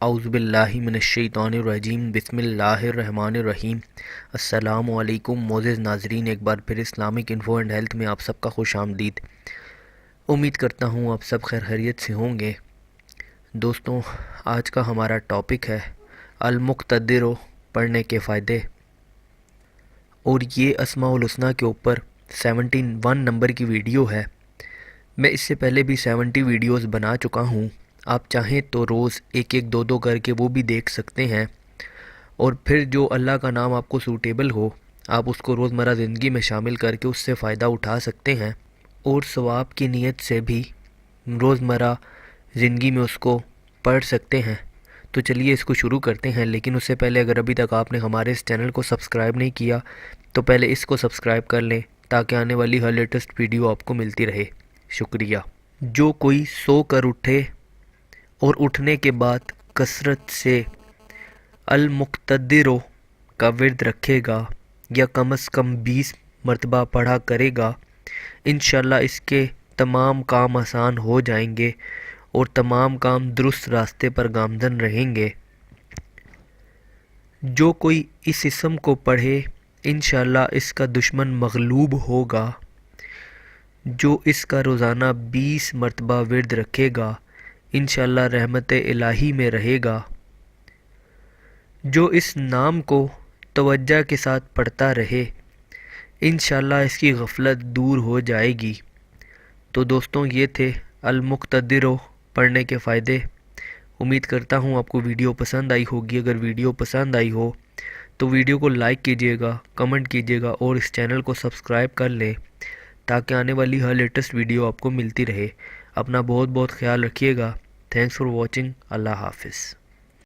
اعوذ باللہ من الشیطان الرجیم بسم اللہ الرحمن الرحیم۔ السلام علیکم معزز ناظرین، ایک بار پھر اسلامک انفو اینڈ ہیلتھ میں آپ سب کا خوش آمدید۔ امید کرتا ہوں آپ سب خیر خیریت سے ہوں گے۔ دوستوں، آج کا ہمارا ٹاپک ہے المقتدر، پڑھنے کے فائدے، اور یہ اسماء الحسنہ کے اوپر 71 نمبر کی ویڈیو ہے۔ میں اس سے پہلے بھی 70 ویڈیوز بنا چکا ہوں، آپ چاہیں تو روز ایک ایک دو کر کے وہ بھی دیکھ سکتے ہیں، اور پھر جو اللہ کا نام آپ کو سوٹیبل ہو آپ اس کو روزمرہ زندگی میں شامل کر کے اس سے فائدہ اٹھا سکتے ہیں، اور ثواب کی نیت سے بھی روزمرہ زندگی میں اس کو پڑھ سکتے ہیں۔ تو چلیے اس کو شروع کرتے ہیں، لیکن اس سے پہلے اگر ابھی تک آپ نے ہمارے اس چینل کو سبسکرائب نہیں کیا تو پہلے اس کو سبسکرائب کر لیں تاکہ آنے والی ہر لیٹسٹ ویڈیو آپ کو ملتی رہے۔ شکریہ۔ جو کوئی سو کر اٹھے اور اٹھنے کے بعد کثرت سے المقتدر کا ورد رکھے گا یا کم از کم 20 مرتبہ پڑھا کرے گا، انشاءاللہ اس کے تمام کام آسان ہو جائیں گے اور تمام کام درست راستے پر گامزن رہیں گے۔ جو کوئی اس اسم کو پڑھے انشاءاللہ اس کا دشمن مغلوب ہوگا۔ جو اس کا روزانہ 20 مرتبہ ورد رکھے گا انشاءاللہ رحمت الہی میں رہے گا۔ جو اس نام کو توجہ کے ساتھ پڑھتا رہے انشاءاللہ اس کی غفلت دور ہو جائے گی۔ تو دوستوں، یہ تھے المقتدر پڑھنے کے فائدے۔ امید کرتا ہوں آپ کو ویڈیو پسند آئی ہوگی۔ اگر ویڈیو پسند آئی ہو تو ویڈیو کو لائک کیجیے گا، کمنٹ کیجیے گا اور اس چینل کو سبسکرائب کر لیں تاکہ آنے والی ہر لیٹسٹ ویڈیو آپ کو ملتی رہے۔ اپنا بہت بہت خیال رکھیے گا۔ Thanks for watching. اللہ حافظ۔